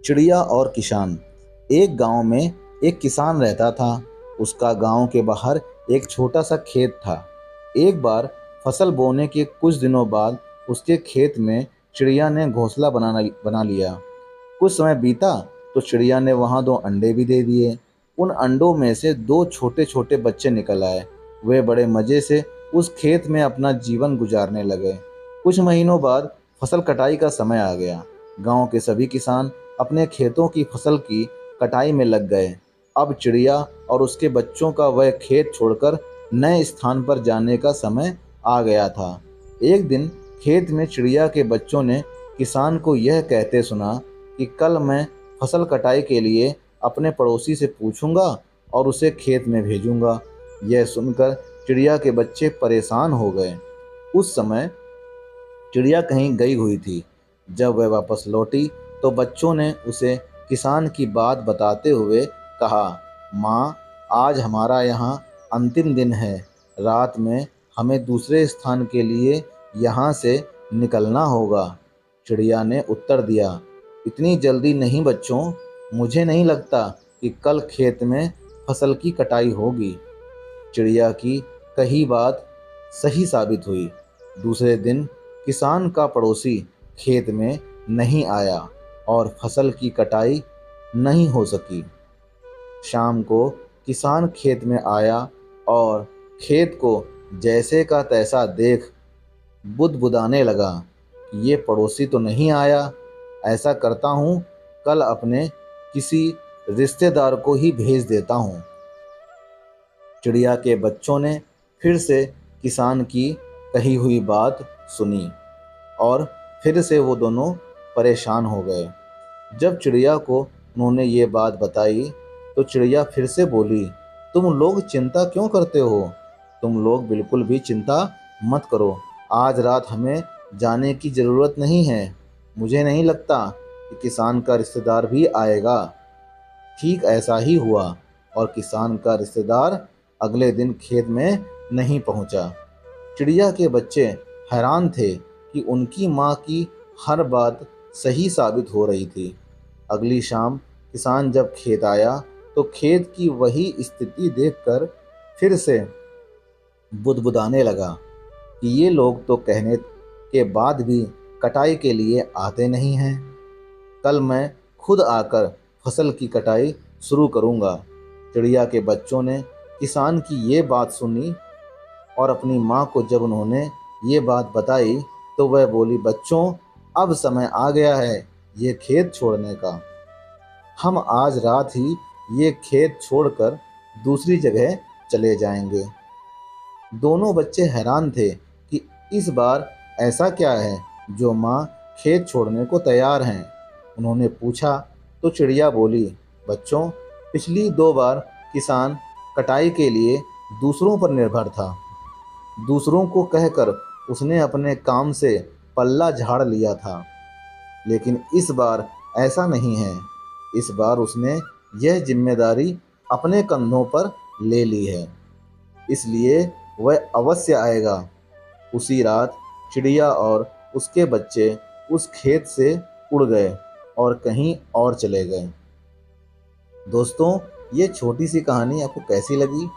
चिड़िया और किसान। एक गांव में एक किसान रहता था। उसका गांव के बाहर एक छोटा सा खेत था। एक बार फसल बोने के कुछ दिनों बाद उसके खेत में चिड़िया ने घोंसला बना लिया। कुछ समय बीता तो चिड़िया ने वहां 2 अंडे भी दे दिए। उन अंडों में से 2 छोटे छोटे बच्चे निकल आए। वे बड़े मजे से उस खेत में अपना जीवन गुजारने लगे। कुछ महीनों बाद फसल कटाई का समय आ गया। गांव के सभी किसान अपने खेतों की फसल की कटाई में लग गए। अब चिड़िया और उसके बच्चों का वह खेत छोड़कर नए स्थान पर जाने का समय आ गया था। एक दिन खेत में चिड़िया के बच्चों ने किसान को यह कहते सुना कि कल मैं फसल कटाई के लिए अपने पड़ोसी से पूछूंगा और उसे खेत में भेजूंगा। यह सुनकर चिड़िया के बच्चे परेशान हो गए। उस समय चिड़िया कहीं गई हुई थी। जब वह वापस लौटी तो बच्चों ने उसे किसान की बात बताते हुए कहा, माँ, आज हमारा यहाँ अंतिम दिन है। रात में हमें दूसरे स्थान के लिए यहाँ से निकलना होगा। चिड़िया ने उत्तर दिया, इतनी जल्दी नहीं बच्चों, मुझे नहीं लगता कि कल खेत में फसल की कटाई होगी। चिड़िया की कही बात सही साबित हुई। दूसरे दिन किसान का पड़ोसी खेत में नहीं आया और फसल की कटाई नहीं हो सकी। शाम को किसान खेत में आया और खेत को जैसे का तैसा देख बुदबुदाने लगा कि ये पड़ोसी तो नहीं आया। ऐसा करता हूँ, कल अपने किसी रिश्तेदार को ही भेज देता हूँ। चिड़िया के बच्चों ने फिर से किसान की कही हुई बात सुनी और फिर से वो दोनों परेशान हो गए। जब चिड़िया को उन्होंने ये बात बताई तो चिड़िया फिर से बोली, तुम लोग चिंता क्यों करते हो? तुम लोग बिल्कुल भी चिंता मत करो। आज रात हमें जाने की ज़रूरत नहीं है। मुझे नहीं लगता कि किसान का रिश्तेदार भी आएगा। ठीक ऐसा ही हुआ और किसान का रिश्तेदार अगले दिन खेत में नहीं पहुंचा। चिड़िया के बच्चे हैरान थे कि उनकी माँ की हर बात सही साबित हो रही थी। अगली शाम किसान जब खेत आया तो खेत की वही स्थिति देखकर फिर से बुदबुदाने लगा कि ये लोग तो कहने के बाद भी कटाई के लिए आते नहीं हैं। कल मैं खुद आकर फसल की कटाई शुरू करूंगा। चिड़िया के बच्चों ने किसान की ये बात सुनी और अपनी माँ को जब उन्होंने ये बात बताई तो वह बोली, बच्चों, अब समय आ गया है ये खेत छोड़ने का। हम आज रात ही ये खेत छोड़कर दूसरी जगह चले जाएंगे। दोनों बच्चे हैरान थे कि इस बार ऐसा क्या है जो माँ खेत छोड़ने को तैयार हैं। उन्होंने पूछा तो चिड़िया बोली, बच्चों, पिछली 2 बार किसान कटाई के लिए दूसरों पर निर्भर था। दूसरों को कहकर उसने अपने काम से पल्ला झाड़ लिया था, लेकिन इस बार ऐसा नहीं है। इस बार उसने यह जिम्मेदारी अपने कंधों पर ले ली है, इसलिए वह अवश्य आएगा। उसी रात चिड़िया और उसके बच्चे उस खेत से उड़ गए और कहीं और चले गए। दोस्तों, ये छोटी सी कहानी आपको कैसी लगी?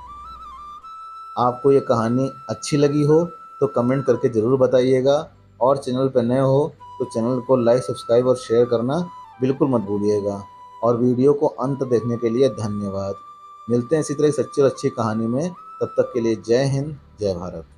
आपको ये कहानी अच्छी लगी हो तो कमेंट करके ज़रूर बताइएगा और चैनल पर नए हो तो चैनल को लाइक, सब्सक्राइब और शेयर करना बिल्कुल मत भूलिएगा। और वीडियो को अंत देखने के लिए धन्यवाद। मिलते हैं इसी तरह सच्ची और अच्छी कहानी में। तब तक के लिए जय हिंद, जय भारत।